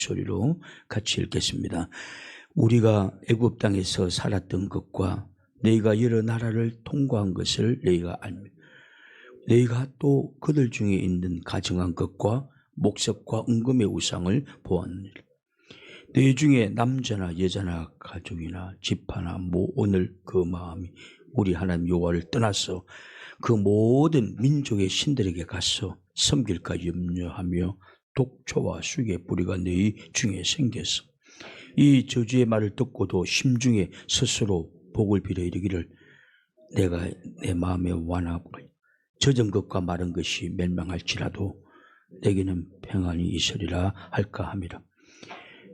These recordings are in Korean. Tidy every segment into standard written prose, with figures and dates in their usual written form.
소리로 같이 읽겠습니다. 우리가 애굽 땅에서 살았던 것과 너희가 여러 나라를 통과한 것을 너희가 알며 너희가 또 그들 중에 있는 가증한 것과 목석과 은금의 우상을 보았느니라. 너희 중에 남자나 여자나 가족이나 지파나 오늘 그 마음이 우리 하나님 여호와를 떠나서 그 모든 민족의 신들에게 가서 섬길까 염려하며 독초와 쑥의 뿌리가 너희 중에 생겨서 이 저주의 말을 듣고도 심중에 스스로 복을 빌어 이르기를 내가 내 마음에 완하고 젖은 것과 마른 것이 멸망할지라도 내게는 평안이 있으리라 할까 함이라.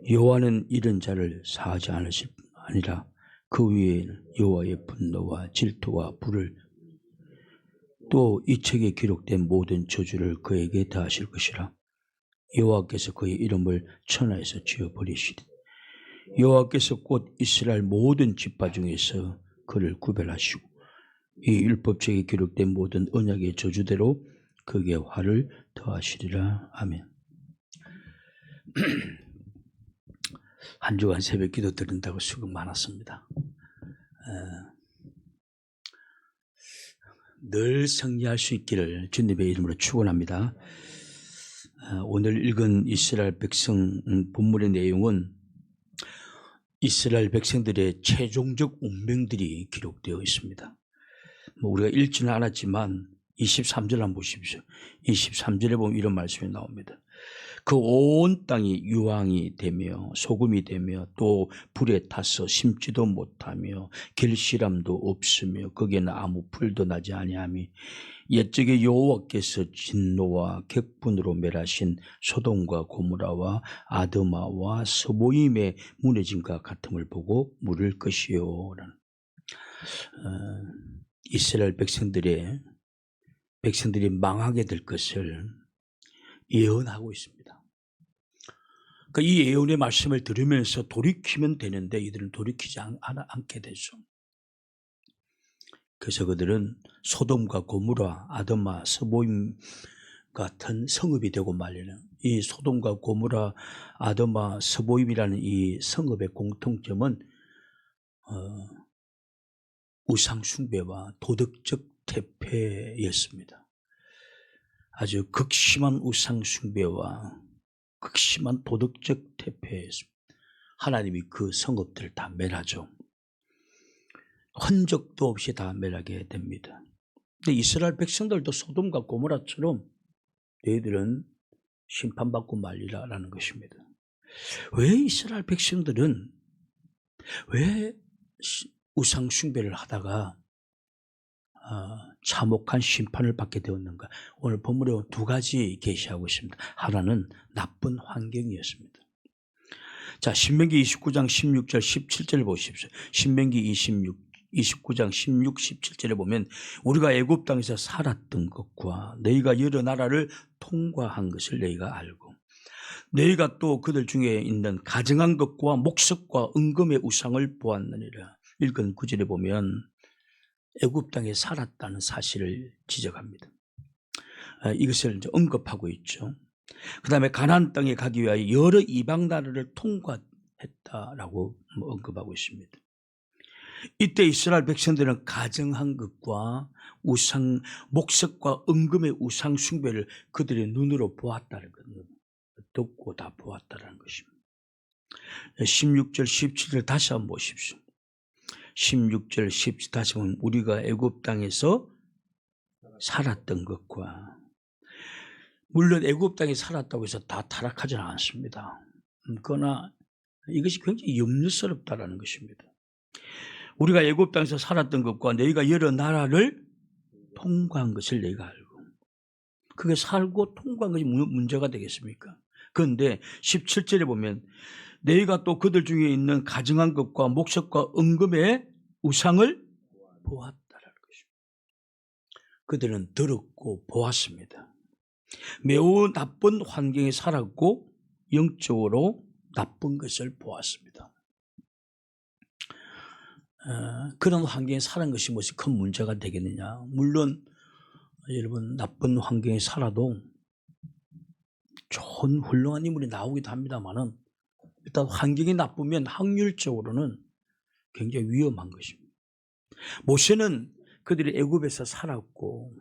여호와는 이런 자를 사하지 않으실 뿐 아니라 그 위에는 여호와의 분노와 질투와 불을 또 이 책에 기록된 모든 저주를 그에게 다하실 것이라. 여호와께서 그의 이름을 천하에서 지어버리시리. 여호와께서 곧 이스라엘 모든 지파 중에서 그를 구별하시고 이 율법책에 기록된 모든 언약의 저주대로 그에게 화를 더하시리라. 아멘. 한 주간 새벽 기도 드린다고 수고 많았습니다. 늘 승리할 수 있기를 주님의 이름으로 축원합니다. 오늘 읽은 이스라엘 백성 본문의 내용은 이스라엘 백성들의 최종적 운명들이 기록되어 있습니다. 우리가 읽지는 않았지만 23절 한번 보십시오. 23절에 보면 이런 말씀이 나옵니다. 그 온 땅이 유황이 되며 소금이 되며 또 불에 타서 심지도 못하며 결실함도 없으며 거기에는 아무 풀도 나지 아니하며 옛적에 여호와께서 진노와 격분으로 멸하신 소돔과 고모라와 아드마와 스보임의 무너짐과 같음을 보고 물을 것이요. 이스라엘 백성들이 망하게 될 것을 예언하고 있습니다. 그러니까 이 예언의 말씀을 들으면서 돌이키면 되는데 이들은 돌이키지 않게 되죠. 그래서 그들은 소돔과 고모라, 아드마, 스보임 같은 성읍이 되고 말리는 이 소돔과 고모라, 아드마, 스보임이라는 이 성읍의 공통점은 우상 숭배와 도덕적 퇴폐였습니다. 아주 극심한 우상 숭배와 극심한 도덕적 퇴폐였습니다. 하나님이 그 성읍들을 다 멸하죠. 흔적도 없이 다 멸하게 됩니다. 근데 이스라엘 백성들도 소돔과 고모라처럼 너희들은 심판받고 말리라라는 것입니다. 왜 이스라엘 백성들은 왜 우상 숭배를 하다가 참혹한 심판을 받게 되었는가? 오늘 본문에 두 가지 계시하고 있습니다. 하나는 나쁜 환경이었습니다. 자, 신명기 29장 16절 17절 보십시오. 신명기 29장 16, 17절에 보면 우리가 애굽 땅에서 살았던 것과 너희가 여러 나라를 통과한 것을 너희가 알고 너희가 또 그들 중에 있는 가증한 것과 목석과 은금의 우상을 보았느니라. 읽은 구절에 보면 애굽 땅에 살았다는 사실을 지적합니다. 이것을 이제 언급하고 있죠. 그 다음에 가나안 땅에 가기 위하여 여러 이방 나라를 통과했다라고 언급하고 있습니다. 이때 이스라엘 백성들은 가증한 것과 우상, 목석과 은금의 우상 숭배를 그들의 눈으로 보았다는 것을 듣고 다 보았다는 것입니다. 16절, 17절 다시 한번 보십시오. 16절, 17절 다시 보면 우리가 애굽 땅에서 살았던 것과 물론 애굽 땅에 살았다고 해서 다 타락하지는 않습니다. 그러나 이것이 굉장히 염려스럽다라는 것입니다. 우리가 애굽 땅에서 살았던 것과 너희가 여러 나라를 통과한 것을 너희가 알고 그게 살고 통과한 것이 문제가 되겠습니까? 그런데 17절에 보면 너희가 또 그들 중에 있는 가증한 것과 목석과 은금의 우상을 보았다라는 것입니다. 그들은 들었고 보았습니다. 매우 나쁜 환경에 살았고 영적으로 나쁜 것을 보았습니다. 그런 환경에 사는 것이 무엇이 큰 문제가 되겠느냐? 물론 여러분 나쁜 환경에 살아도 좋은 훌륭한 인물이 나오기도 합니다만은 일단 환경이 나쁘면 확률적으로는 굉장히 위험한 것입니다. 모세는 그들이 애굽에서 살았고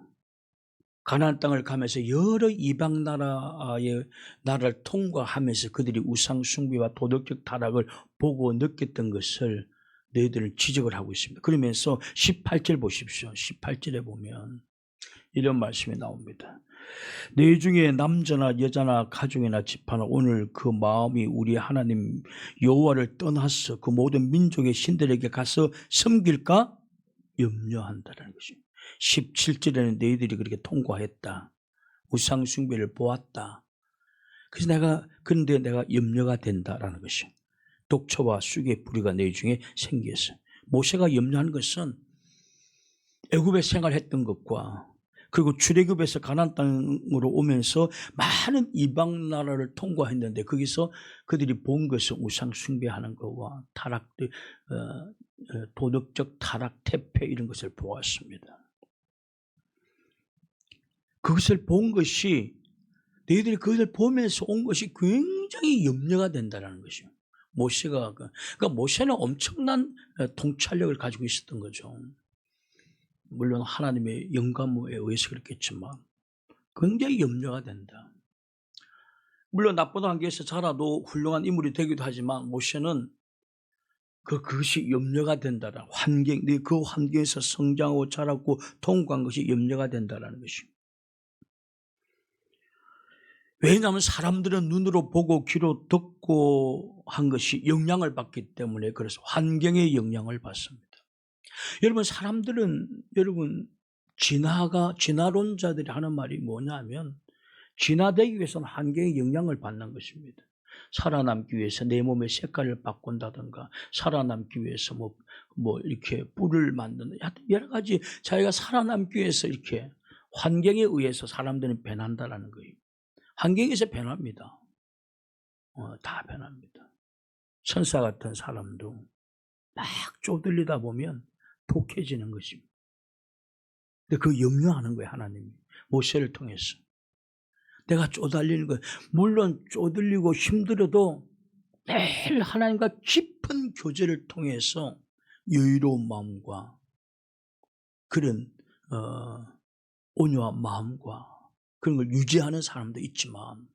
가나안 땅을 가면서 여러 이방 나라를 통과하면서 그들이 우상 숭배와 도덕적 타락을 보고 느꼈던 것을 너희들은 지적을 하고 있습니다. 그러면서 18절 보십시오. 18절에 보면 이런 말씀이 나옵니다. 너희 중에 남자나 여자나 가족이나 집하나 오늘 그 마음이 우리 하나님 여호와를 떠나서 그 모든 민족의 신들에게 가서 섬길까 염려한다는 것입니다. 17절에는 너희들이 그렇게 통과했다. 우상 숭배를 보았다. 그런데 내가 염려가 된다라는 것이요. 독초와 쑥의 뿌리가 너희 중에 생겼어. 모세가 염려하는 것은 애굽에 생활했던 것과 그리고 출애굽에서 가나안 땅으로 오면서 많은 이방 나라를 통과했는데 거기서 그들이 본 것은 우상 숭배하는 것과 타락들, 도덕적 타락, 퇴폐 이런 것을 보았습니다. 그것을 본 것이 너희들이 그것을 보면서 온 것이 굉장히 염려가 된다는 것이요. 모세가 그러니까 모세는 엄청난 통찰력을 가지고 있었던 거죠. 물론 하나님의 영감에 의해서 그렇겠지만 굉장히 염려가 된다. 물론 나쁜 환경에서 자라도 훌륭한 인물이 되기도 하지만 모세는 그것이 염려가 된다라. 그 환경에서 성장하고 자랐고 통과한 것이 염려가 된다라는 것입니다. 왜냐하면 사람들은 눈으로 보고 귀로 듣고 한 것이 영향을 받기 때문에 그래서 환경의 영향을 받습니다. 여러분 사람들은 진화론자들이 하는 말이 뭐냐면 진화되기 위해서는 환경의 영향을 받는 것입니다. 살아남기 위해서 내 몸의 색깔을 바꾼다든가 살아남기 위해서 뭐 이렇게 뿔을 만드는 여러 가지 자기가 살아남기 위해서 이렇게 환경에 의해서 사람들은 변한다라는 거예요. 환경에서 변합니다. 다 변합니다. 천사 같은 사람도 막 쪼들리다 보면 독해지는 것입니다. 근데 그 염려하는 거예요, 하나님이. 모세를 통해서. 내가 쪼달리는 거, 물론 쪼들리고 힘들어도 매일 하나님과 깊은 교제를 통해서 여유로운 마음과 그런 온유한 마음과 그런 걸 유지하는 사람도 있지만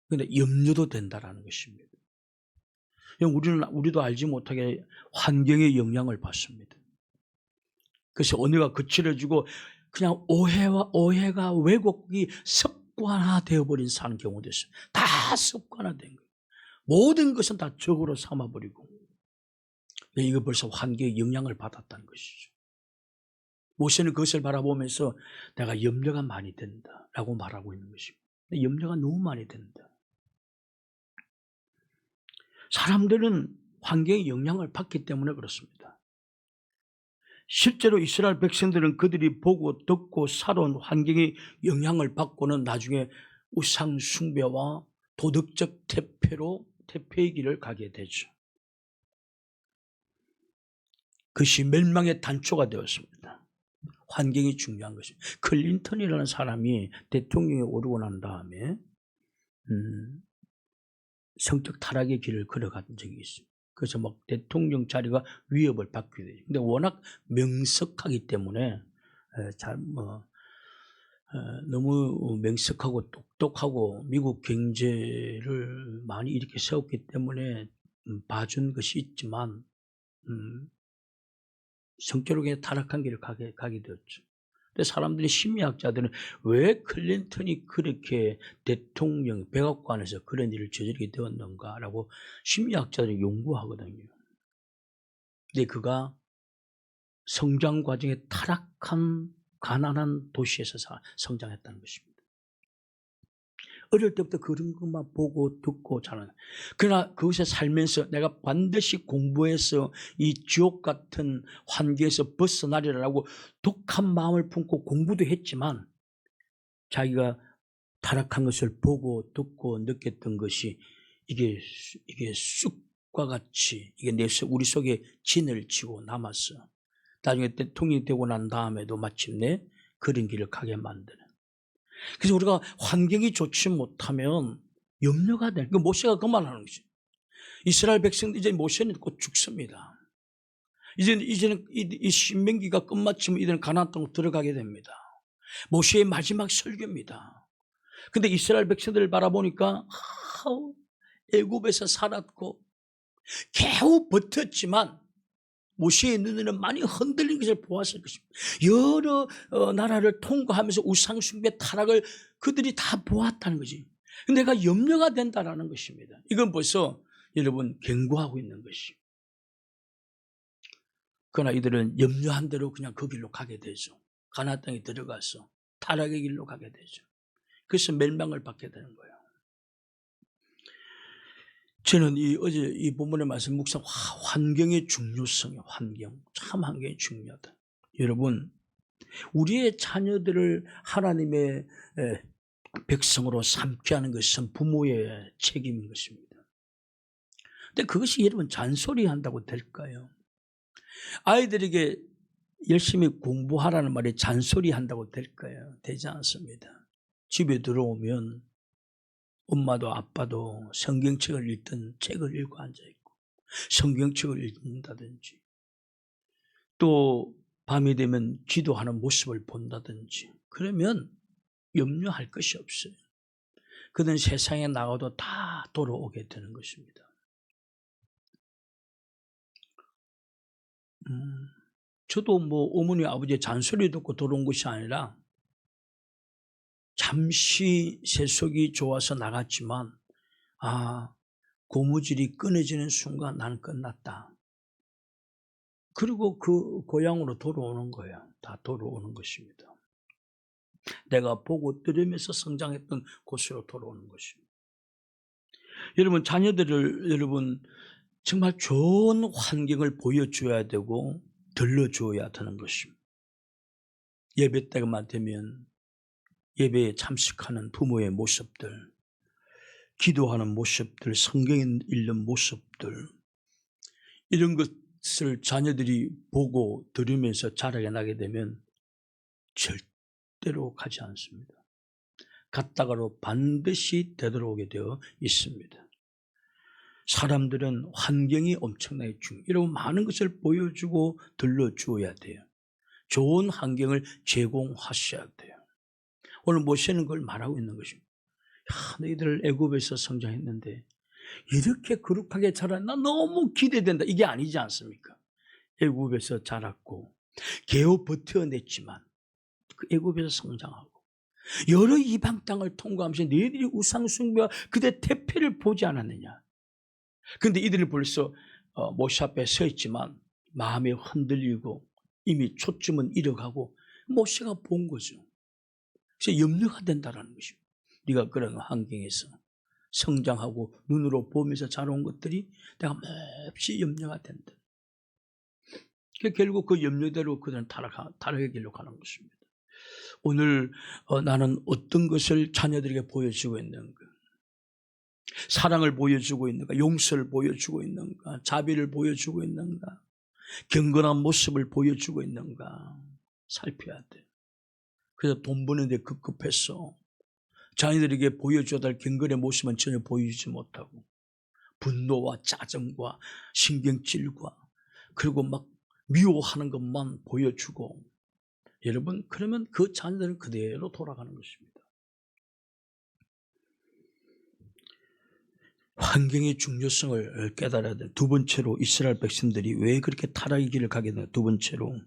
그런데 염려도 된다라는 것입니다. 우리도 알지 못하게 환경의 영향을 받습니다. 그래서 언어가 거칠어지고 그냥 오해가 왜곡이 습관화되어버린 사는 경우도 있어요. 다 습관화된 거예요. 모든 것은 다 적으로 삼아버리고 이거 벌써 환경의 영향을 받았다는 것이죠. 모세는 그것을 바라보면서 내가 염려가 많이 된다라고 말하고 있는 것입니다. 염려가 너무 많이 된다. 사람들은 환경의 영향을 받기 때문에 그렇습니다. 실제로 이스라엘 백성들은 그들이 보고 듣고 살아온 환경의 영향을 받고는 나중에 우상 숭배와 도덕적 퇴폐의 길을 가게 되죠. 그것이 멸망의 단초가 되었습니다. 환경이 중요한 것입니다. 클린턴이라는 사람이 대통령에 오르고 난 다음에 성적 타락의 길을 걸어간 적이 있어요. 그래서 막 대통령 자리가 위협을 받게 돼요. 근데 워낙 명석하기 때문에 너무 명석하고 똑똑하고 미국 경제를 많이 이렇게 세웠기 때문에 봐준 것이 있지만 성격으로 그냥 타락한 길을 가게 되었죠. 근데 사람들이 심리학자들은 왜 클린턴이 그렇게 대통령 백악관에서 그런 일을 저지르게 되었는가라고 심리학자들이 연구하거든요. 근데 그가 성장 과정에 타락한 가난한 도시에서 성장했다는 것입니다. 어릴 때부터 그런 것만 보고 듣고 자라는. 그러나 그것에 살면서 내가 반드시 공부해서 이 지옥 같은 환경에서 벗어나리라고 독한 마음을 품고 공부도 했지만 자기가 타락한 것을 보고 듣고 느꼈던 것이 이게 쑥과 같이 이게 우리 속에 진을 치고 남았어. 나중에 대통령이 되고 난 다음에도 마침내 그런 길을 가게 만드는. 그래서 우리가 환경이 좋지 못하면 염려가 돼. 그 모세가 그만하는 거죠. 이스라엘 백성들 이제 모세는 곧 죽습니다. 이제는 이 신명기가 끝마치면 이들은 가나안 땅으로 들어가게 됩니다. 모세의 마지막 설교입니다. 근데 이스라엘 백성들을 바라보니까 애굽에서 살았고 겨우 버텼지만 모세의 눈에는 많이 흔들린 것을 보았을 것입니다. 여러 나라를 통과하면서 우상숭배 타락을 그들이 다 보았다는 거지. 내가 염려가 된다는 것입니다. 이건 벌써 여러분 경고하고 있는 것이. 그러나 이들은 염려한 대로 그냥 그 길로 가게 되죠. 가나안 땅에 들어가서 타락의 길로 가게 되죠. 그래서 멸망을 받게 되는 거예요. 저는 어제 이 본문의 말씀 묵상, 환경의 중요성이에요. 참 환경이 중요하다. 여러분, 우리의 자녀들을 하나님의 백성으로 삼게 하는 것은 부모의 책임인 것입니다. 근데 그것이 여러분 잔소리한다고 될까요? 아이들에게 열심히 공부하라는 말이 잔소리한다고 될까요? 되지 않습니다. 집에 들어오면 엄마도 아빠도 성경책을 읽던 책을 읽고 앉아있고 성경책을 읽는다든지 또 밤이 되면 기도하는 모습을 본다든지 그러면 염려할 것이 없어요. 그들은 세상에 나가도 다 돌아오게 되는 것입니다. 저도 어머니 아버지의 잔소리 듣고 돌아온 것이 아니라 잠시 세속이 좋아서 나갔지만 고무줄이 끊어지는 순간 나는 끝났다. 그리고 그 고향으로 돌아오는 거예요. 다 돌아오는 것입니다. 내가 보고 들으면서 성장했던 곳으로 돌아오는 것입니다. 여러분 자녀들을 정말 좋은 환경을 보여줘야 되고 들려줘야 되는 것입니다. 예배 때만 되면 예배에 참석하는 부모의 모습들, 기도하는 모습들, 성경 읽는 모습들 이런 것을 자녀들이 보고 들으면서 자라게 나게 되면 절대로 가지 않습니다. 갔다가로 반드시 되돌아오게 되어 있습니다. 사람들은 환경이 엄청나게 중요해요. 이런 많은 것을 보여주고 들려주어야 돼요. 좋은 환경을 제공하셔야 돼요. 오늘 모세는 그걸 말하고 있는 것입니다. 너희들 애굽에서 성장했는데 이렇게 거룩하게 자란 나 너무 기대된다. 이게 아니지 않습니까? 애굽에서 자랐고 겨우 버텨냈지만 그 애굽에서 성장하고 여러 이방 땅을 통과하면서 너희들이 우상숭배와 그들의 태폐를 보지 않았느냐. 그런데 이들은 벌써 모세 앞에 서 있지만 마음이 흔들리고 이미 초점은 잃어가고 모세가 본 거죠. 그래서 염려가 된다는 것입니다. 네가 그런 환경에서 성장하고 눈으로 보면서 자라온 것들이 내가 몹시 염려가 된다. 결국 그 염려대로 그들은 타락의 길로 가는 것입니다. 오늘 나는 어떤 것을 자녀들에게 보여주고 있는가? 사랑을 보여주고 있는가? 용서를 보여주고 있는가? 자비를 보여주고 있는가? 경건한 모습을 보여주고 있는가? 살펴야 돼. 그래서 돈 버는데 급급했어. 자녀들에게 보여줘야 될 경건의 모습은 전혀 보여주지 못하고 분노와 짜증과 신경질과 그리고 막 미워하는 것만 보여주고 여러분 그러면 그 자녀들은 그대로 돌아가는 것입니다. 환경의 중요성을 깨달아야 돼. 두 번째로 이스라엘 백성들이 왜 그렇게 타락의 길을 가게 되나? 두 번째로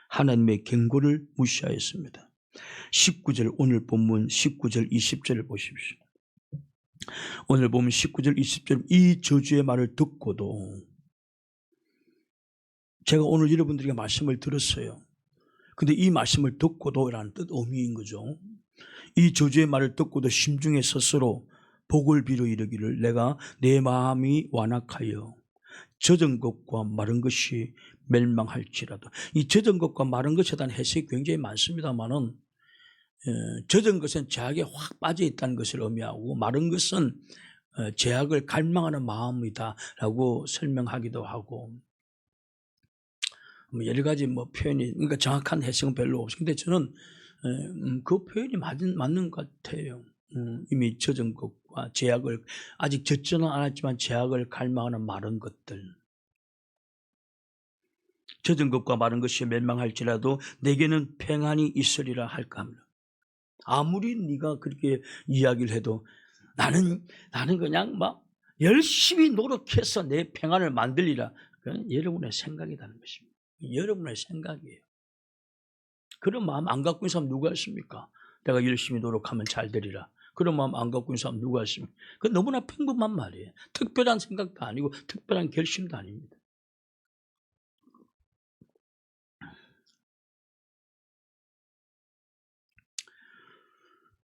하나님의 경고를 무시하였습니다. 19절 오늘 본문 19절 20절을 보십시오. 오늘 보면 19절 20절 이 저주의 말을 듣고도 제가 오늘 여러분들에게 말씀을 들었어요. 근데 이 말씀을 듣고도 라는 의미인 거죠. 이 저주의 말을 듣고도 심중에 스스로 복을 빌어 이르기를 내가 내 마음이 완악하여 젖은 것과 마른 것이 멸망할지라도. 이 젖은 것과 마른 것에 대한 해석이 굉장히 많습니다만은 젖은 것은 죄악에 확 빠져 있다는 것을 의미하고 마른 것은 죄악을 갈망하는 마음이다라고 설명하기도 하고 여러 가지 표현이 그러니까 정확한 해석은 별로 없어요. 근데 저는 그 표현이 맞는 것 같아요. 이미 젖은 것과 죄악을, 아직 젖지는 않았지만 죄악을 갈망하는 마른 것들. 젖은 것과 마른 것이 멸망할지라도 내게는 평안이 있으리라 할까 합니다. 아무리 네가 그렇게 이야기를 해도 나는 그냥 막 열심히 노력해서 내 평안을 만들리라. 그건 여러분의 생각이라는 것입니다. 여러분의 생각이에요. 그런 마음 안 갖고 있는 사람 누가 있습니까? 내가 열심히 노력하면 잘 되리라. 그런 마음 안 갖고 있는 사람 누가 있습니까? 그건 너무나 평범한 말이에요. 특별한 생각도 아니고 특별한 결심도 아닙니다.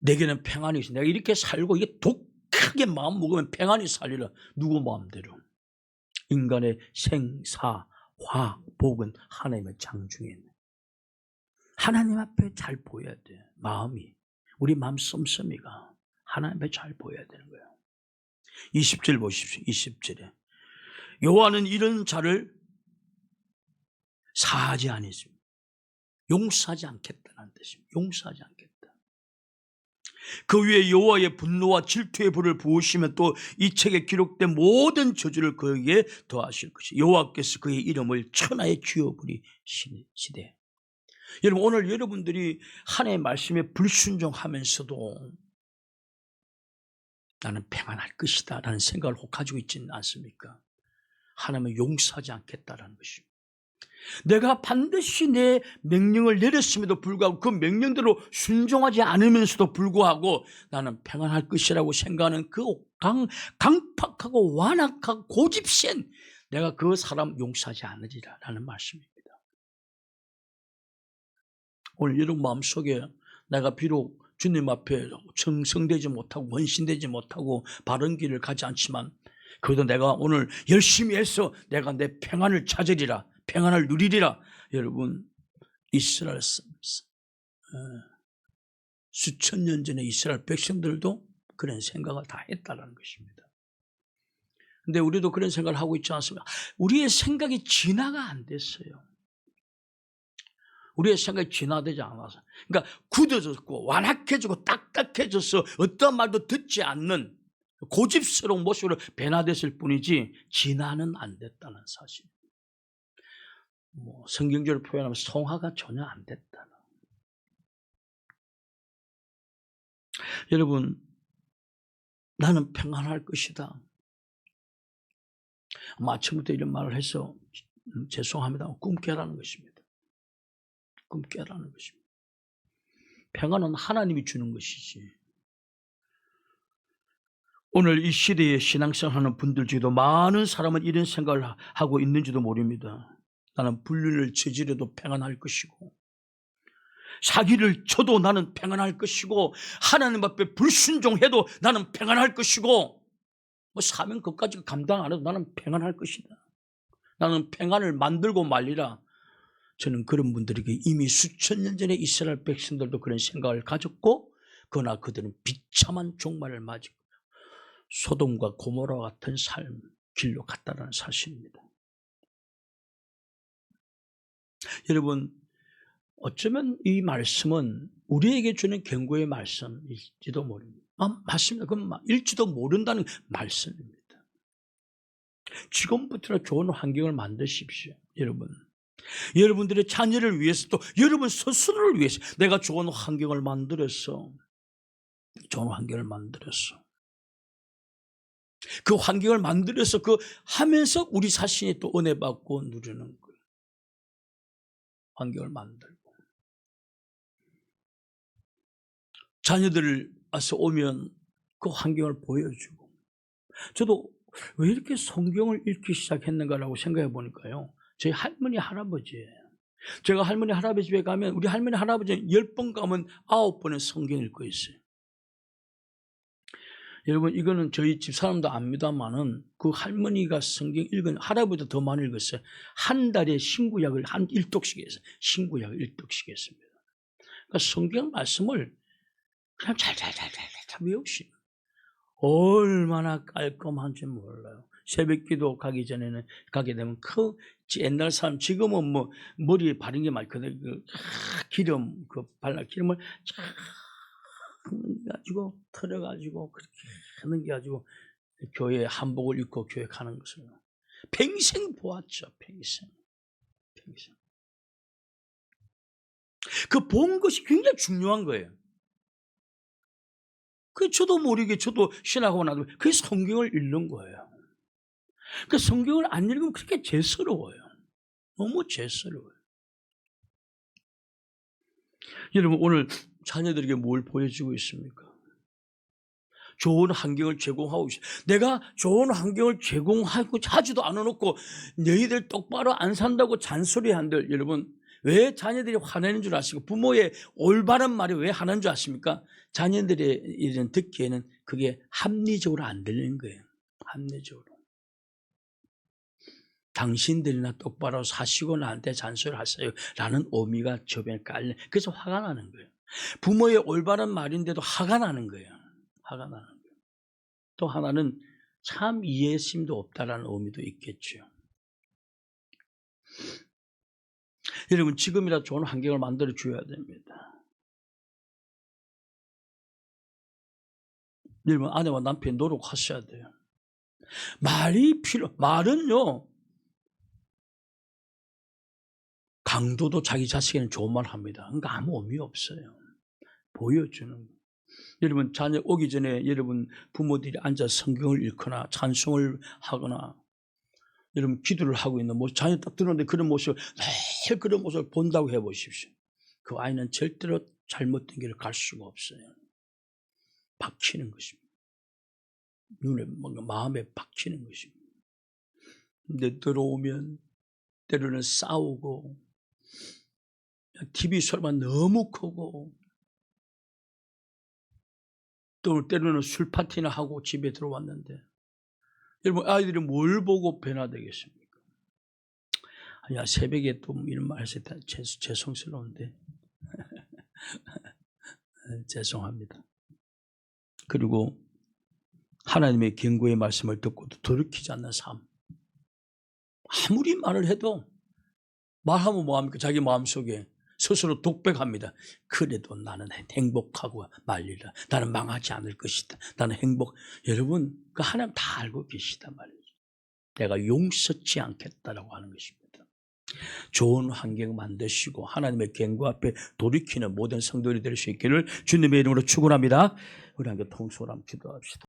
내게는 평안이 있어. 내가 이렇게 살고 이게 독하게 마음 먹으면 평안이 살리라. 누구 마음대로. 인간의 생, 사, 화, 복은 하나님의 장중에 있는. 하나님 앞에 잘 보여야 돼. 마음이. 우리 마음 씀씀이가 하나님 앞에 잘 보여야 되는 거예요. 20절 보십시오. 20절에. 여호와는 이런 자를 사하지 아니십니다. 용서하지 않겠다는 뜻입니다. 용서하지 않겠다. 그 위에 여호와의 분노와 질투의 불을 부으시면 또 이 책에 기록된 모든 저주를 그에게 더하실 것이요 여호와께서 그의 이름을 천하에 쥐어버리시되. 여러분, 오늘 여러분들이 하나님의 말씀에 불순종하면서도 나는 평안할 것이다 라는 생각을 혹 가지고 있지는 않습니까? 하나님은 용서하지 않겠다라는 것입니다. 내가 반드시 내 명령을 내렸음에도 불구하고 그 명령대로 순종하지 않으면서도 불구하고 나는 평안할 것이라고 생각하는 그 강팍하고 완악하고 고집센 내가 그 사람 용서하지 않으리라 라는 말씀입니다. 오늘 여러분 마음속에 내가 비록 주님 앞에 정성되지 못하고 헌신되지 못하고 바른 길을 가지 않지만 그래도 내가 오늘 열심히 해서 내가 내 평안을 찾으리라, 평안을 누리리라. 여러분, 이스라엘 수천 년 전에 이스라엘 백성들도 그런 생각을 다 했다는 것입니다. 근데 우리도 그런 생각을 하고 있지 않습니까? 우리의 생각이 진화가 안 됐어요. 우리의 생각이 진화되지 않아서. 그러니까 굳어졌고 완악해지고 딱딱해져서 어떤 말도 듣지 않는 고집스러운 모습으로 변화됐을 뿐이지 진화는 안 됐다는 사실. 성경적으로 표현하면 성화가 전혀 안 됐다. 여러분, 나는 평안할 것이다. 아침부터 이런 말을 해서 죄송합니다. 꿈깨라는 것입니다. 꿈깨라는 것입니다. 평안은 하나님이 주는 것이지. 오늘 이 시대에 신앙생활하는 분들 중에도 많은 사람은 이런 생각을 하고 있는지도 모릅니다. 나는 불륜을 저지르도 평안할 것이고 사기를 쳐도 나는 평안할 것이고 하나님 앞에 불순종해도 나는 평안할 것이고 사명 그것까지 감당 안 해도 나는 평안할 것이다. 나는 평안을 만들고 말리라. 저는 그런 분들에게 이미 수천 년 전에 이스라엘 백성들도 그런 생각을 가졌고 그러나 그들은 비참한 종말을 맞고 소돔과 고모라와 같은 삶 길로 갔다는 사실입니다. 여러분, 어쩌면 이 말씀은 우리에게 주는 경고의 말씀일지도 모릅니다. 맞습니다. 그건 일지도 모른다는 말씀입니다. 지금부터 좋은 환경을 만드십시오. 여러분, 여러분들의 자녀를 위해서 또 여러분 스스로를 위해서 내가 좋은 환경을 만들어서 그 환경을 만들어서 그 하면서 우리 자신이 또 은혜 받고 누리는 거예요. 환경을 만들고 자녀들 와서 오면 그 환경을 보여주고. 저도 왜 이렇게 성경을 읽기 시작했는가라고 생각해 보니까요, 저희 할머니 할아버지예요. 제가 할머니 할아버지 집에 가면 우리 할머니 할아버지는 10번 가면 9번의 성경 읽고 있어요. 여러분, 이거는 저희 집 사람도 압니다만은 그 할머니가 성경 읽은 할아버지도 더 많이 읽었어요. 한 달에 신구약을 한 1독씩 했어요. 신구약을 1독씩 했습니다. 그러니까 성경 말씀을 그냥 잘 외우시고 얼마나 깔끔한지 몰라요. 새벽기도 가기 전에는 가게 되면 그 옛날 사람 지금은 뭐 머리에 바른 게 많거든. 그 기름 그 발라 기름을 쫙 가지고 털어가지고 그렇게 넘겨가지고 교회 한복을 입고 교회 가는 것을 평생 보았죠. 평생. 그 본 것이 굉장히 중요한 거예요. 그 저도 모르게 저도 신학하고 나도 그게 성경을 읽는 거예요. 그 성경을 안 읽으면 그렇게 죄스러워요. 너무 죄스러워요. 여러분 오늘 자녀들에게 뭘 보여주고 있습니까? 좋은 환경을 제공하고 있어요. 내가 좋은 환경을 제공하고 하지도 않아놓고 너희들 똑바로 안 산다고 잔소리한들 여러분 왜 자녀들이 화내는 줄 아시고 부모의 올바른 말이 왜 화나는 줄 아십니까? 자녀들의 일은 듣기에는 그게 합리적으로 안 들리는 거예요. 합리적으로. 당신들이나 똑바로 사시고 나한테 잔소리하세요 라는 의미가 저변에 깔려. 그래서 화가 나는 거예요. 부모의 올바른 말인데도 화가 나는 거예요. 화가 나는 거예요. 또 하나는 참 이해심도 없다라는 의미도 있겠죠. 여러분 지금이라도 좋은 환경을 만들어 줘야 됩니다. 여러분 아내와 남편이 노력하셔야 돼요. 말은요 강도도 자기 자식에는 좋은 말 합니다. 그러니까 아무 의미 없어요. 보여주는 거예요. 여러분 자녀 오기 전에 여러분 부모들이 앉아서 성경을 읽거나 찬송을 하거나 여러분 기도를 하고 있는 모습 자녀 딱 들었는데 그런 모습을 늘 그런 모습을 본다고 해보십시오. 그 아이는 절대로 잘못된 길을 갈 수가 없어요. 박히는 것입니다. 눈에 뭔가 마음에 박히는 것입니다. 근데 들어오면 때로는 싸우고 TV 소리만 너무 크고 또 때로는 술 파티나 하고 집에 들어왔는데 여러분 아이들이 뭘 보고 변화되겠습니까? 아니야 새벽에 또 이런 말 했을 때 죄송스러운데 죄송합니다. 그리고 하나님의 경고의 말씀을 듣고도 돌이키지 않는 삶. 아무리 말을 해도 말하면 뭐합니까? 자기 마음속에 스스로 독백합니다. 그래도 나는 행복하고 말리라. 나는 망하지 않을 것이다. 나는 행복. 여러분 그 하나님 다 알고 계시단 말이죠. 내가 용서치 않겠다라고 하는 것입니다. 좋은 환경 만드시고 하나님의 경고 앞에 돌이키는 모든 성도들이 될 수 있기를 주님의 이름으로 축원합니다. 우리 함께 통솔함 기도합시다.